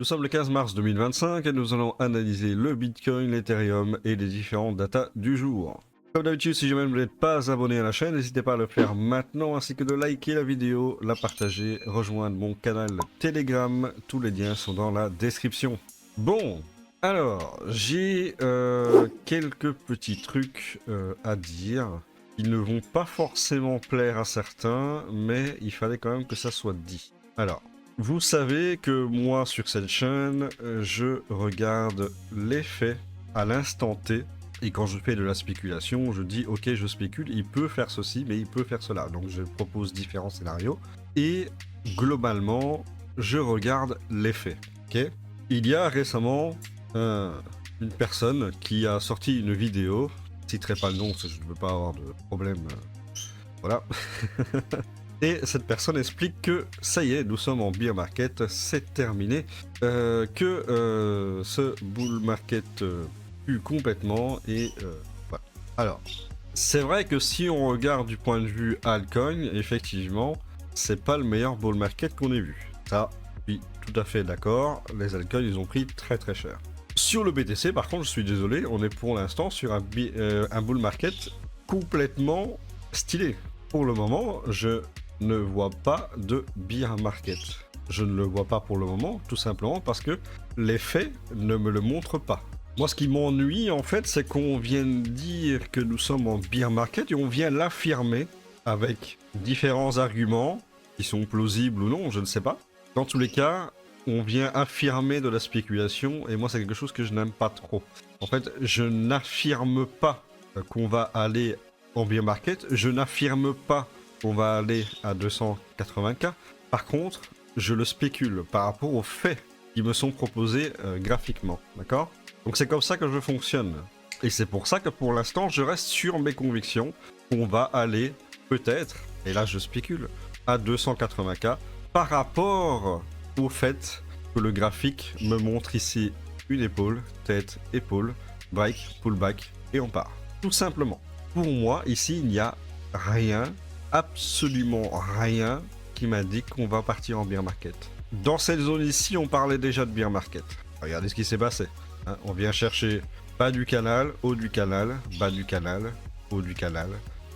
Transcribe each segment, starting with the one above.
Nous sommes le 15 mars 2025 et nous allons analyser le Bitcoin, l'Ethereum et les différentes datas du jour. Comme d'habitude, si jamais vous n'êtes pas abonné à la chaîne, n'hésitez pas à le faire maintenant ainsi que de liker la vidéo, la partager, rejoindre mon canal Telegram. Tous les liens sont dans la description. Bon, alors, j'ai quelques petits trucs à dire. Ils ne vont pas forcément plaire à certains, mais il fallait quand même que ça soit dit. Alors, vous savez que moi, sur cette chaîne, je regarde les faits à l'instant T. Et quand je fais de la spéculation, je dis, ok, je spécule, il peut faire ceci, mais il peut faire cela. Donc, je propose différents scénarios. Et globalement, je regarde les faits. Ok ? Il y a récemment une personne qui a sorti une vidéo. Je ne citerai pas le nom, parce que je ne veux pas avoir de problème. Voilà. Et cette personne explique que ça y est, nous sommes en bear market, c'est terminé, que ce bull market pue complètement et voilà. Alors, c'est vrai que si on regarde du point de vue altcoin, effectivement, c'est pas le meilleur bull market qu'on ait vu. Ça, oui, tout à fait d'accord, les altcoins ils ont pris très très cher. Sur le BTC, par contre, je suis désolé, on est pour l'instant sur un bull market complètement stylé. Pour le moment, je ne vois pas de bear market. Je ne le vois pas pour le moment, tout simplement parce que les faits ne me le montrent pas. Moi, ce qui m'ennuie, en fait, c'est qu'on vient dire que nous sommes en bear market et on vient l'affirmer avec différents arguments qui sont plausibles ou non, je ne sais pas. Dans tous les cas, on vient affirmer de la spéculation et moi, c'est quelque chose que je n'aime pas trop. En fait, je n'affirme pas qu'on va aller en bear market, je n'affirme pas qu'on va aller à 280K. Par contre, je le spécule par rapport aux faits qui me sont proposés graphiquement, d'accord ? Donc c'est comme ça que je fonctionne. Et c'est pour ça que pour l'instant, je reste sur mes convictions qu'on va aller peut-être, et là je spécule, à 280K par rapport au fait que le graphique me montre ici une épaule, tête, épaule, break, pullback, et on part. Tout simplement. Pour moi, ici, il n'y a rien, absolument rien, qui m'indique qu'on va partir en bear market. Dans cette zone ici, on parlait déjà de bear market. Regardez ce qui s'est passé. Hein, on vient chercher bas du canal, haut du canal, bas du canal, haut du canal,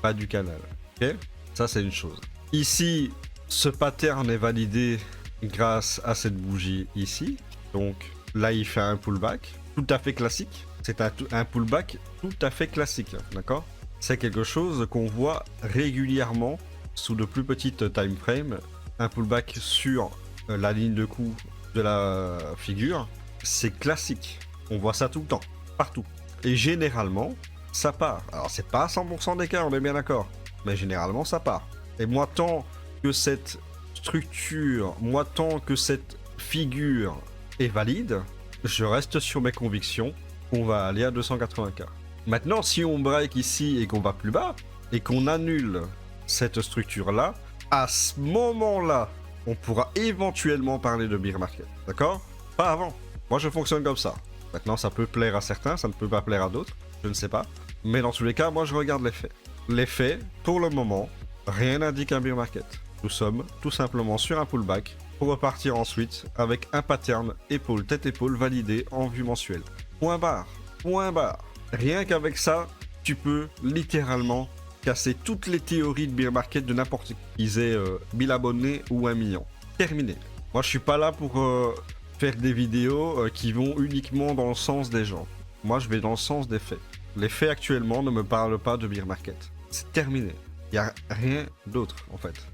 bas du canal. Ok ? Ça, c'est une chose. Ici, ce pattern est validé grâce à cette bougie ici. Donc là, il fait un pullback tout à fait classique. C'est un pullback tout à fait classique, d'accord ? C'est quelque chose qu'on voit régulièrement sous de plus petites time frames. Un pullback sur la ligne de coup de la figure, c'est classique. On voit ça tout le temps, partout. Et généralement, ça part. Alors c'est pas 100% des cas, on est bien d'accord. Mais généralement, ça part. Et moi, tant que cette structure, moi, tant que cette figure est valide, je reste sur mes convictions qu'on va aller à 280K. Maintenant, si on break ici et qu'on va plus bas, et qu'on annule cette structure-là, à ce moment-là, on pourra éventuellement parler de bear market. D'accord ? Pas avant. Moi, je fonctionne comme ça. Maintenant, ça peut plaire à certains, ça ne peut pas plaire à d'autres. Je ne sais pas. Mais dans tous les cas, moi, je regarde les faits. Les faits, pour le moment, rien n'indique un bear market. Nous sommes tout simplement sur un pullback pour repartir ensuite avec un pattern épaule-tête-épaule validé en vue mensuelle. Point barre. Point barre. Rien qu'avec ça, tu peux littéralement casser toutes les théories de bear market de n'importe qui, qu'ils aient 1000 abonnés ou 1 million. Terminé. Moi, je suis pas là pour faire des vidéos qui vont uniquement dans le sens des gens. Moi, je vais dans le sens des faits. Les faits actuellement ne me parlent pas de bear market. C'est terminé. Il n'y a rien d'autre, en fait.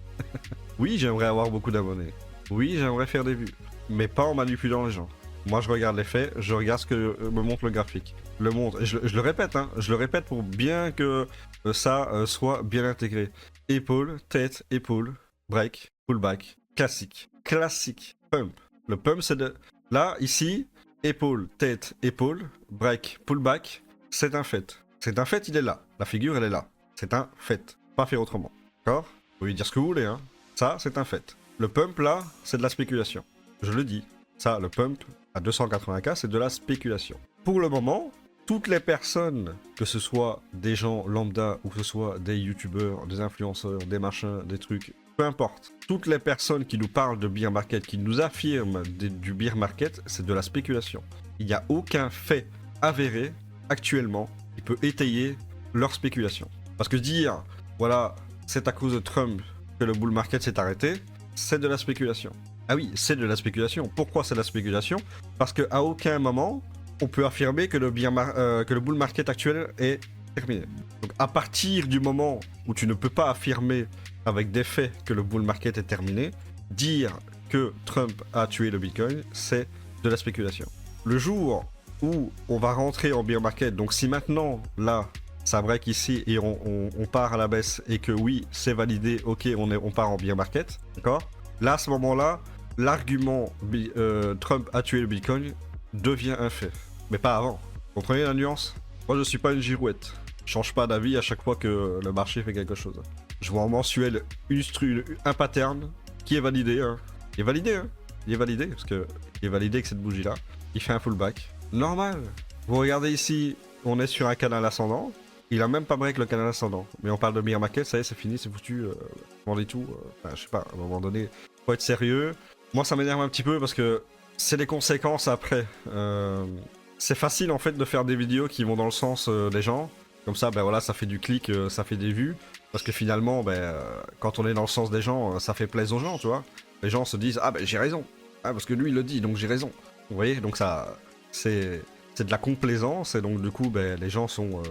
Oui, j'aimerais avoir beaucoup d'abonnés. Oui, j'aimerais faire des vues. Mais pas en manipulant les gens. Moi, je regarde les faits, je regarde ce que me montre le graphique. Le montre, et je le répète, hein, je le répète pour bien que ça soit bien intégré. Épaule, tête, épaule, break, pullback, classique. Classique. Pump. Le pump, c'est de... Là, ici, épaule, tête, épaule, break, pullback, c'est un fait. C'est un fait, il est là. La figure, elle est là. C'est un fait. Pas fait autrement. D'accord ? Vous pouvez dire ce que vous voulez, hein. Ça, c'est un fait. Le pump, là, c'est de la spéculation. Je le dis. Ça, le pump, à 280K, c'est de la spéculation. Pour le moment, toutes les personnes, que ce soit des gens lambda ou que ce soit des youtubeurs, des influenceurs, des machins, des trucs, peu importe. Toutes les personnes qui nous parlent de bear market, qui nous affirment du bear market, c'est de la spéculation. Il n'y a aucun fait avéré actuellement qui peut étayer leur spéculation. Parce que dire, voilà, c'est à cause de Trump que le bull market s'est arrêté, c'est de la spéculation. Ah oui, c'est de la spéculation. Pourquoi c'est de la spéculation? Parce qu'à aucun moment, on peut affirmer que le bull market actuel est terminé. Donc à partir du moment où tu ne peux pas affirmer avec des faits que le bull market est terminé, dire que Trump a tué le Bitcoin, c'est de la spéculation. Le jour où on va rentrer en bear market, donc si maintenant, là, ça break ici et on part à la baisse et que oui, c'est validé, ok, on part en bear market, d'accord? Là, à ce moment-là, l'argument Trump a tué le Bitcoin devient un fait. Mais pas avant. Vous comprenez la nuance? Moi, je suis pas une girouette. Je change pas d'avis à chaque fois que le marché fait quelque chose. Je vois en mensuel un pattern qui est validé. Hein. Il est validé, hein. Il est validé, parce que il est validé que cette bougie-là, il fait un pullback. Normal. Vous regardez ici, on est sur un canal ascendant. Il a même pas break le canal ascendant. Mais on parle de bear market, ça y est, c'est fini, c'est foutu. Vendez tout. Enfin, je sais pas, à un moment donné, faut être sérieux. Moi, ça m'énerve un petit peu parce que c'est les conséquences après. C'est facile en fait de faire des vidéos qui vont dans le sens des gens. Comme ça, ben voilà, ça fait du clic, ça fait des vues. Parce que finalement, quand on est dans le sens des gens, ça fait plaisir aux gens, tu vois. Les gens se disent, ah ben j'ai raison. Ah, parce que lui il le dit, donc j'ai raison. Vous voyez, donc ça, c'est de la complaisance. Et donc du coup, les gens sont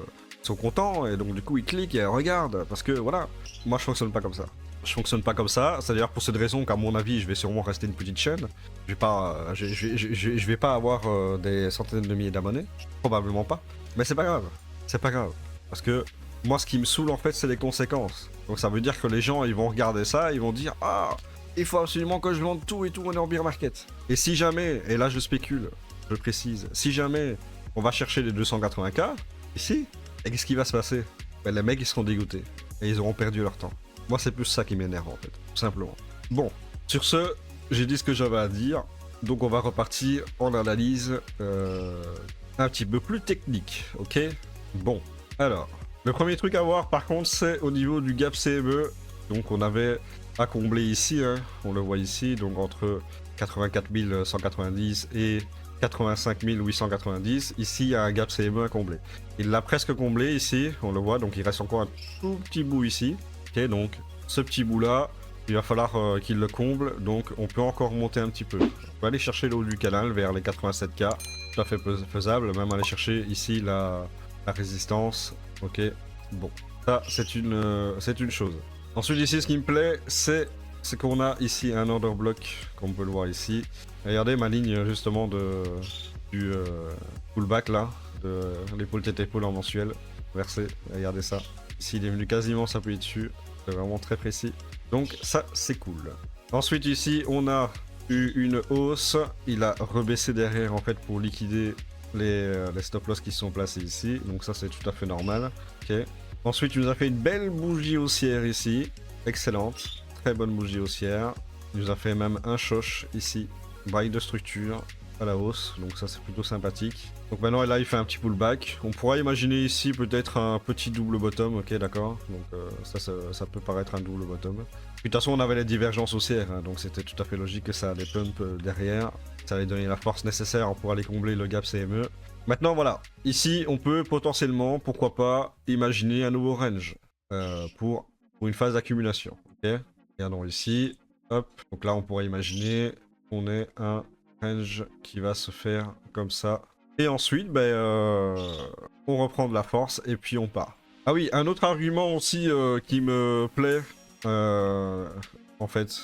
contents. Et donc du coup, ils cliquent et regardent. Parce que voilà, moi je fonctionne pas comme ça. Je fonctionne pas comme ça, c'est d'ailleurs pour cette raison qu'à mon avis, je vais sûrement rester une petite chaîne. Je vais pas avoir des centaines de milliers d'abonnés, probablement pas. Mais c'est pas grave, c'est pas grave. Parce que moi, ce qui me saoule en fait, c'est les conséquences. Donc ça veut dire que les gens, ils vont regarder ça, ils vont dire ah, il faut absolument que je vende tout et tout, on est en bear market. Et si jamais, et là je spécule, je précise, si jamais on va chercher les 280K ici, et qu'est-ce qui va se passer? Les mecs ils seront dégoûtés et ils auront perdu leur temps. Moi, c'est plus ça qui m'énerve en fait, tout simplement. Bon, sur ce, j'ai dit ce que j'avais à dire, donc on va repartir en analyse un petit peu plus technique, ok? Bon, alors, le premier truc à voir par contre, c'est au niveau du gap CME. Donc on avait à combler ici, hein, on le voit ici, donc entre 84 190 et 85 890. Ici, il y a un gap CME à combler. Il l'a presque comblé ici, on le voit, donc il reste encore un tout petit bout ici. Ok, donc ce petit bout là, il va falloir qu'il le comble, donc on peut encore monter un petit peu. On peut aller chercher le haut du canal vers les 87K, tout à fait faisable, même aller chercher ici la résistance. Ok, bon, ça c'est une chose. Ensuite ici, ce qui me plaît, c'est qu'on a ici un order block, comme on peut le voir ici. Regardez ma ligne justement du pullback là, de l'épaule tête épaule en mensuel, versé, regardez ça. Ici, il est venu quasiment s'appuyer dessus. C'est vraiment très précis. Donc, ça, c'est cool. Ensuite, ici, on a eu une hausse. Il a rebaissé derrière, en fait, pour liquider les stop-loss qui sont placés ici. Donc, ça, c'est tout à fait normal. Ok. Ensuite, il nous a fait une belle bougie haussière ici. Excellente. Très bonne bougie haussière. Il nous a fait même un choche ici. Break de structure à la hausse, donc ça c'est plutôt sympathique. Donc maintenant là il fait un petit pullback. On pourrait imaginer ici peut-être un petit double bottom, ok d'accord. Donc ça peut paraître un double bottom. Puis de toute façon on avait les divergences haussières, hein, donc c'était tout à fait logique que ça allait pump derrière. Ça allait donner la force nécessaire pour aller combler le gap CME. Maintenant voilà, ici on peut potentiellement, pourquoi pas, imaginer un nouveau range pour une phase d'accumulation. Ok, regardons ici, hop, donc là on pourrait imaginer qu'on ait un range qui va se faire comme ça. Et ensuite, on reprend de la force et puis on part. Ah oui, un autre argument aussi qui me plaît, en fait,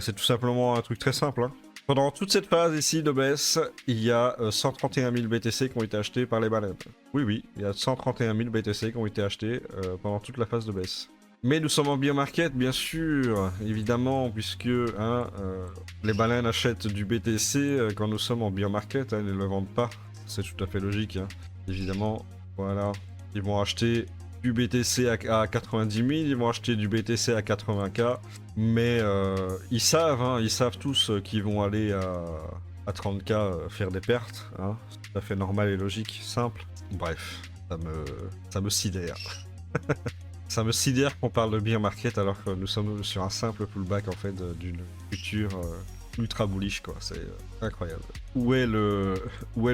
c'est tout simplement un truc très simple. Hein. Pendant toute cette phase ici de baisse, il y a 131 000 BTC qui ont été achetés par les baleines. Oui, il y a 131 000 BTC qui ont été achetés pendant toute la phase de baisse. Mais nous sommes en bear market, bien sûr, évidemment, puisque les baleines achètent du BTC quand nous sommes en bear market, hein, ils ne le vendent pas. C'est tout à fait logique, hein. Évidemment. Voilà, ils vont acheter du BTC à 90 000, ils vont acheter du BTC à 80K, mais ils savent tous qu'ils vont aller à 30K faire des pertes, hein. C'est tout à fait normal et logique, simple. Bref, ça me sidère. Ça me sidère qu'on parle de bear market alors que nous sommes sur un simple pullback en fait d'une future ultra bullish quoi, c'est incroyable. Où est le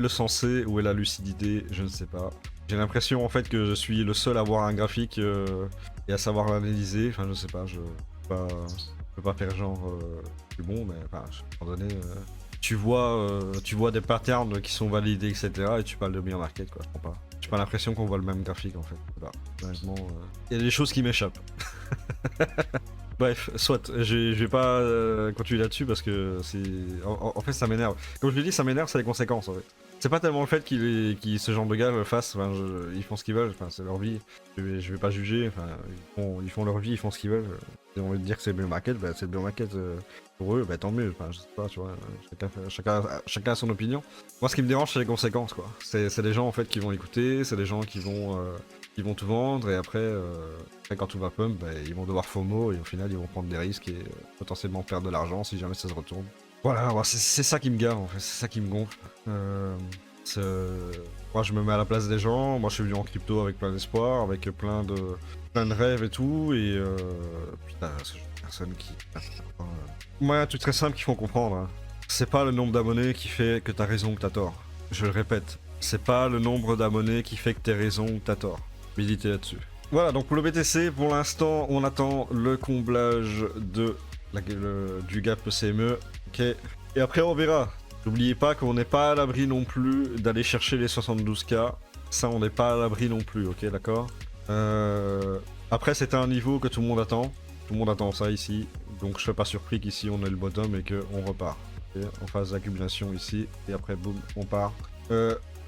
sensé, où est la lucidité, je ne sais pas. J'ai l'impression en fait que je suis le seul à voir un graphique et à savoir l'analyser, enfin je sais pas, je peux pas faire genre plus bon, mais enfin, à un moment donné, tu vois des patterns qui sont validés etc et tu parles de bear market quoi, je comprends pas. J'ai pas l'impression qu'on voit le même graphique en fait. Voilà. Honnêtement, il y a des choses qui m'échappent. Bref, soit, je vais pas continuer là-dessus parce que c'est. En fait, ça m'énerve. Comme je l'ai dit, ça m'énerve, c'est les conséquences en fait. C'est pas tellement le fait ce genre de gars le fassent, enfin, ils font ce qu'ils veulent, enfin, c'est leur vie. Je vais pas juger, enfin, ils font leur vie, ils font ce qu'ils veulent. Si on veut dire que c'est le bear market, bah, c'est le bear market pour eux, bah tant mieux, enfin, je sais pas, tu vois, chacun a son opinion. Moi, ce qui me dérange, c'est les conséquences, quoi. C'est des gens en fait qui vont écouter, c'est des gens qui vont tout vendre et après quand tout va pump, bah, ils vont devoir FOMO et au final ils vont prendre des risques et potentiellement perdre de l'argent si jamais ça se retourne. Voilà, c'est ça qui me gare en fait, c'est ça qui me gonfle. Moi je me mets à la place des gens, moi je suis venu en crypto avec plein d'espoir, avec plein de rêves et tout, et putain, ce genre de personnes qui... Moi, il y a un truc très simple qu'il faut comprendre, hein. C'est pas le nombre d'abonnés qui fait que t'as raison ou que t'as tort. Je le répète, c'est pas le nombre d'abonnés qui fait que t'as raison ou que t'as tort. Méditez là-dessus. Voilà, donc pour le BTC, pour l'instant, on attend le comblage du gap CME. Ok. Et après, on verra. N'oubliez pas qu'on n'est pas à l'abri non plus d'aller chercher les 72K. Ça, on n'est pas à l'abri non plus, ok, d'accord. Après, c'est un niveau que tout le monde attend. Tout le monde attend ça ici. Donc, je ne suis pas surpris qu'ici, on ait le bottom et qu'on repart. Okay, on fasse l'accumulation ici. Et après, boum, on part.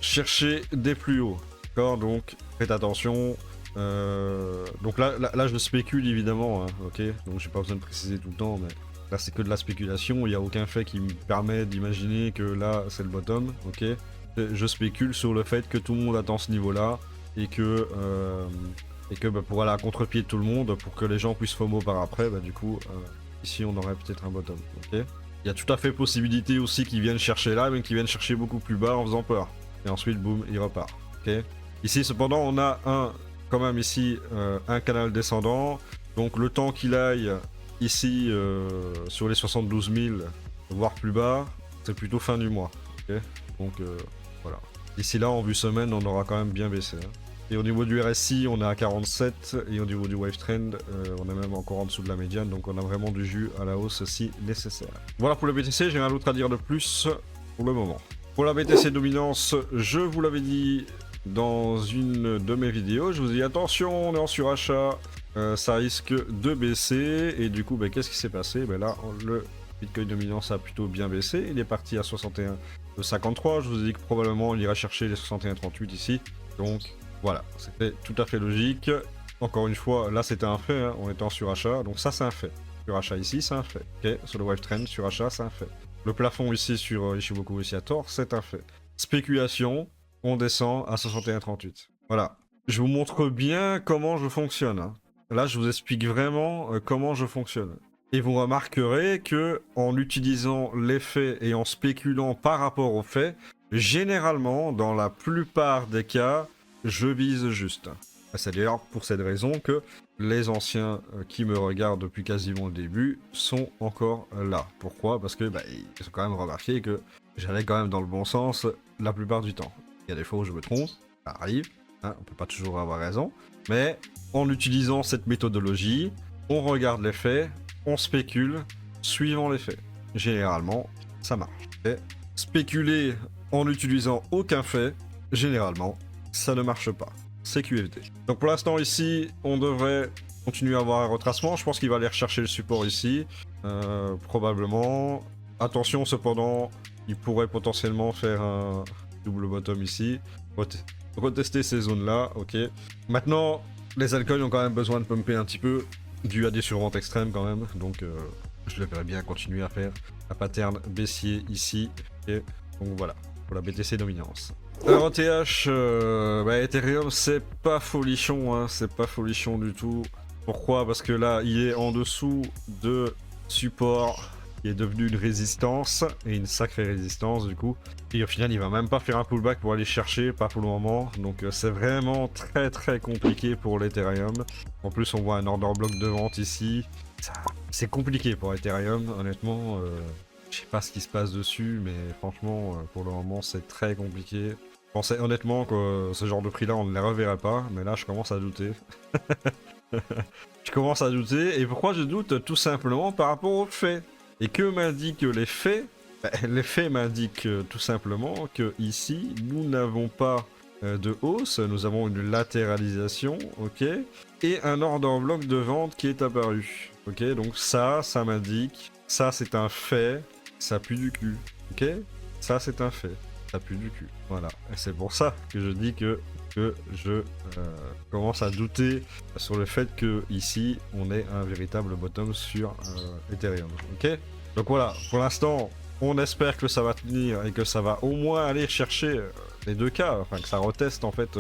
Chercher des plus hauts. D'accord, donc, faites attention. Donc là, je spécule évidemment, hein, ok. Donc j'ai pas besoin de préciser tout le temps, mais là c'est que de la spéculation. Il n'y a aucun fait qui me permet d'imaginer que là c'est le bottom, ok. Je spécule sur le fait que tout le monde attend ce niveau-là et que bah, pour aller à contre-pied de tout le monde, pour que les gens puissent FOMO par après, bah du coup ici on aurait peut-être un bottom, ok. Il y a tout à fait possibilité aussi qu'ils viennent chercher là, mais qu'ils viennent chercher beaucoup plus bas en faisant peur. Et ensuite boum, il repart, ok. Ici cependant on a quand même ici un canal descendant, donc le temps qu'il aille ici sur les 72 000 voire plus bas, c'est plutôt fin du mois, okay. Donc voilà, ici là en vue semaine on aura quand même bien baissé, hein. Et au niveau du RSI on est à 47 et au niveau du wave trend on est même encore en dessous de la médiane, donc on a vraiment du jus à la hausse si nécessaire. Voilà pour le BTC, j'ai rien d'autre à dire de plus pour le moment. Pour la BTC dominance, je vous l'avais dit dans une de mes vidéos, je vous dis attention, on est en surachat, ça risque de baisser, et du coup, bah, qu'est-ce qui s'est passé? Bah, là, le Bitcoin dominance a plutôt bien baissé, il est parti à 61,53, je vous ai dit que probablement il ira chercher les 61,38 ici, donc voilà, c'était tout à fait logique. Encore une fois, là c'était un fait, hein, on était en surachat, donc ça c'est un fait. Surachat ici, c'est un fait, ok, sur le wave trend, surachat, c'est un fait. Le plafond ici sur Ichimoku ici à tort, c'est un fait. Spéculation, on descend à 61,38. Voilà. Je vous montre bien comment je fonctionne, hein. Là, je vous explique vraiment comment je fonctionne. Et vous remarquerez que en utilisant les faits et en spéculant par rapport aux faits, généralement, dans la plupart des cas, je vise juste. C'est d'ailleurs pour cette raison que les anciens qui me regardent depuis quasiment le début sont encore là. Pourquoi? Parce que bah, ils ont quand même remarqué que j'allais quand même dans le bon sens la plupart du temps. Il y a des fois où je me trompe, ça arrive, hein, on peut pas toujours avoir raison, mais en utilisant cette méthodologie, on regarde les faits, on spécule suivant les faits. Généralement, ça marche. Et spéculer en n'utilisant aucun fait, généralement, ça ne marche pas. C'est QFD. Donc pour l'instant ici, on devrait continuer à avoir un retracement. Je pense qu'il va aller rechercher le support ici, probablement. Attention cependant, il pourrait potentiellement faire un double bottom ici, retester ces zones là, ok. Maintenant, les altcoins ont quand même besoin de pumper un petit peu, dû à des surventes extrêmes quand même, donc je les verrais bien continuer à faire un pattern baissier ici, ok. Donc voilà, pour la BTC dominance. Alors ETH, Ethereum c'est pas folichon, hein, c'est pas folichon du tout. Pourquoi? Parce que là il est en dessous de support qui est devenu une résistance, et une sacrée résistance du coup. Et au final, il va même pas faire un pullback pour aller chercher, pas pour le moment. Donc c'est vraiment très compliqué pour l'Ethereum. En plus, on voit un order block de vente ici. C'est compliqué pour Ethereum, honnêtement. Je sais pas ce qui se passe dessus, mais franchement, pour le moment, c'est très compliqué. Je pensais honnêtement que ce genre de prix-là, on ne les reverrait pas, mais là, je commence à douter. Je commence à douter, et pourquoi je doute? Tout simplement par rapport aux faits. Et que m'indiquent les faits? Les faits m'indiquent tout simplement que ici, nous n'avons pas de hausse, nous avons une latéralisation, ok, et un order bloc de vente qui est apparu, ok, donc ça m'indique, ça c'est un fait, ça pue du cul, ok, ça c'est un fait, ça pue du cul, voilà, et c'est pour ça que je dis que je commence à douter sur le fait que ici on ait un véritable bottom sur Ethereum, ok, donc voilà, pour l'instant on espère que ça va tenir et que ça va au moins aller chercher les deux cas, enfin que ça reteste en fait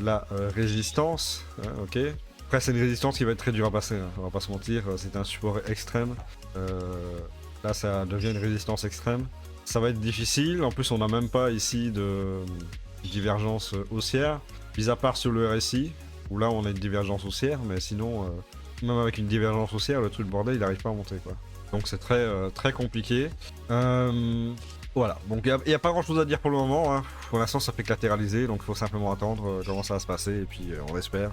la résistance, hein, ok. Après c'est une résistance qui va être très dure à passer, hein, on va pas se mentir, c'est un support extrême, là ça devient une résistance extrême, ça va être difficile, en plus on n'a même pas ici de divergence haussière, mis à part sur le RSI, où là on a une divergence haussière, mais sinon, même avec une divergence haussière, le truc de bordel il n'arrive pas à monter quoi. Donc c'est très compliqué. Voilà, donc il n'y a pas grand chose à dire pour le moment, hein. Pour l'instant ça fait que latéraliser, donc il faut simplement attendre comment ça va se passer, et puis on espère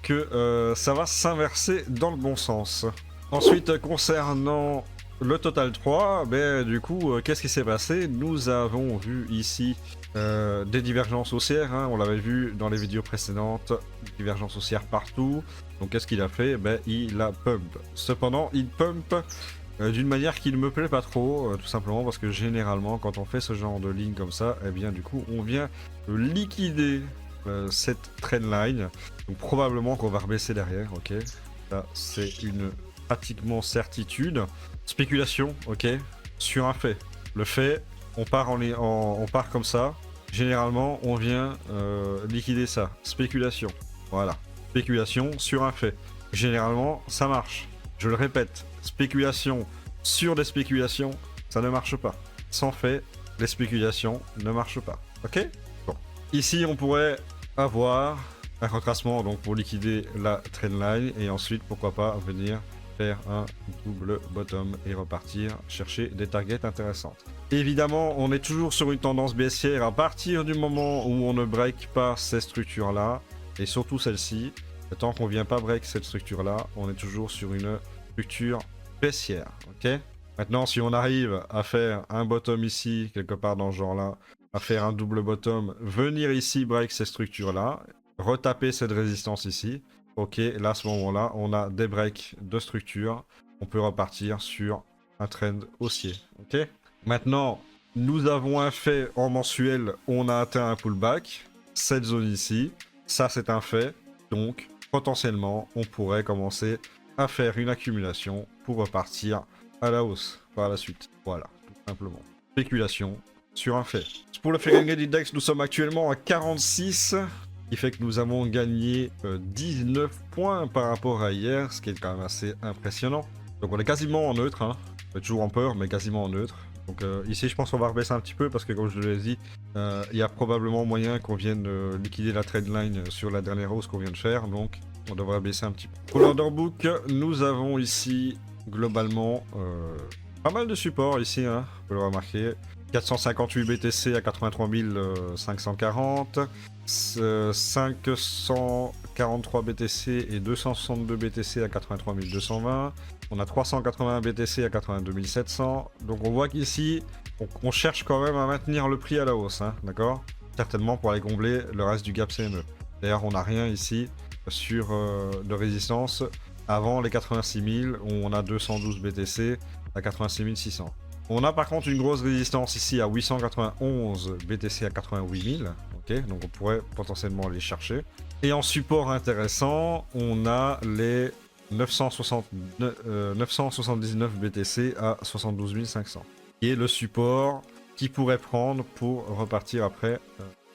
que ça va s'inverser dans le bon sens. Ensuite, concernant le Total 3, ben, du coup, qu'est-ce qui s'est passé? Nous avons vu ici des divergences haussières, hein, on l'avait vu dans les vidéos précédentes, divergences haussières partout. Donc qu'est-ce qu'il a fait? Ben, il a pump. Cependant, il pump d'une manière qui ne me plaît pas trop, tout simplement parce que généralement, quand on fait ce genre de ligne comme ça, eh bien du coup, on vient liquider cette trendline. Donc probablement qu'on va rebaisser derrière, ok. Ça, c'est une pratiquement certitude. Spéculation, ok, sur un fait. Le fait, on part, on part comme ça. Généralement, on vient liquider ça. Spéculation, voilà. Spéculation sur un fait. Généralement, ça marche. Je le répète, spéculation sur des spéculations, ça ne marche pas. Sans fait, les spéculations ne marchent pas. Ok? Bon. Ici, on pourrait avoir un retracement donc pour liquider la trendline et ensuite, pourquoi pas, venir faire un double bottom et repartir chercher des targets intéressantes. Évidemment, on est toujours sur une tendance baissière à partir du moment où on ne break pas ces structures-là, et surtout celle-ci. Tant qu'on vient pas break cette structure-là, on est toujours sur une structure baissière, ok. Maintenant, si on arrive à faire un bottom ici, quelque part dans ce genre-là, à faire un double bottom, venir ici break ces structures-là, retaper cette résistance ici, ok, là à ce moment-là, on a des breaks de structure, on peut repartir sur un trend haussier, ok. Maintenant, nous avons un fait en mensuel, on a atteint un pullback, cette zone ici, ça c'est un fait, donc potentiellement, on pourrait commencer à faire une accumulation pour repartir à la hausse par la suite. Voilà, tout simplement. Spéculation sur un fait. Pour le Fair Engage Index, nous sommes actuellement à 46, qui fait que nous avons gagné 19 points par rapport à hier, ce qui est quand même assez impressionnant. Donc on est quasiment en neutre, hein. On est toujours en peur, mais quasiment en neutre. Donc ici, je pense qu'on va rebaisser un petit peu parce que, comme je l'ai dit, il y a probablement moyen qu'on vienne liquider la trendline sur la dernière hausse qu'on vient de faire. Donc, on devrait baisser un petit peu. Pour l'order book, nous avons ici, globalement, pas mal de supports ici, hein, on peut le remarquer. 458 BTC à 83 540, 543 BTC et 262 BTC à 83 220. On a 381 BTC à 82 700. Donc on voit qu'ici, on cherche quand même à maintenir le prix à la hausse, hein, d'accord? Certainement pour aller combler le reste du gap CME. D'ailleurs, on n'a rien ici sur de résistance avant les 86 000, où on a 212 BTC à 86 600. On a par contre une grosse résistance ici à 891 BTC à 88 000, ok, donc on pourrait potentiellement aller chercher. Et en support intéressant, on a les 979 BTC à 72 500, qui est le support qui pourrait prendre pour repartir après,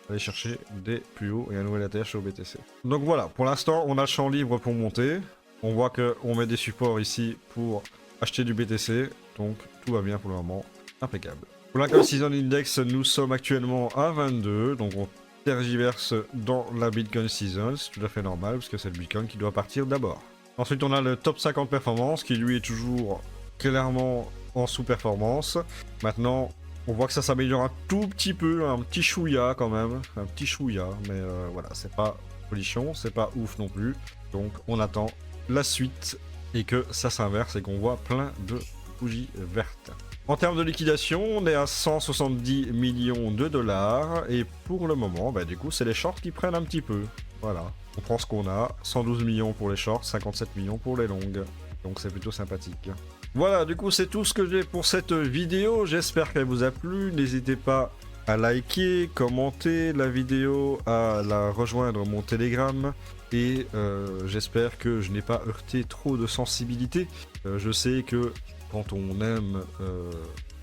aller chercher des plus hauts et un nouvel ATH au BTC. Donc voilà, pour l'instant, on a le champ libre pour monter. On voit qu'on met des supports ici pour acheter du BTC, Donc tout va bien pour le moment, impeccable. Pour la Season Index, nous sommes actuellement à 22, donc on tergiverse dans la Bitcoin Season, c'est tout à fait normal parce que c'est le Bitcoin qui doit partir d'abord. Ensuite on a le top 50 performance qui lui est toujours clairement en sous-performance. Maintenant on voit que ça s'améliore un tout petit peu, un petit chouïa quand même, un petit chouïa, mais voilà, c'est pas folichon, c'est pas ouf non plus. Donc on attend la suite et que ça s'inverse et qu'on voit plein de bougies vertes. En termes de liquidation, on est à 170 millions de dollars et pour le moment, bah, du coup, c'est les shorts qui prennent un petit peu. Voilà, on prend ce qu'on a, 112 millions pour les shorts, 57 millions pour les longues. Donc c'est plutôt sympathique. Voilà, du coup, c'est tout ce que j'ai pour cette vidéo. J'espère qu'elle vous a plu. N'hésitez pas à liker, commenter la vidéo, à la rejoindre mon Telegram. Et j'espère que je n'ai pas heurté trop de sensibilité. Je sais que quand on aime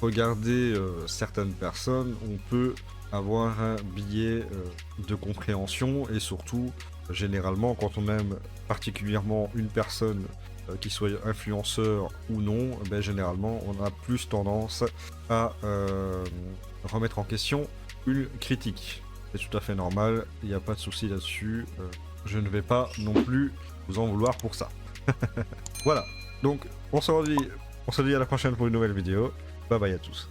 regarder certaines personnes, on peut avoir un biais de compréhension et surtout, généralement, quand on aime particulièrement une personne, qu'il soit influenceur ou non, ben, généralement, on a plus tendance à remettre en question une critique. C'est tout à fait normal, il n'y a pas de souci là-dessus. Je ne vais pas non plus vous en vouloir pour ça. Voilà, donc on se dit à la prochaine pour une nouvelle vidéo. Bye bye à tous.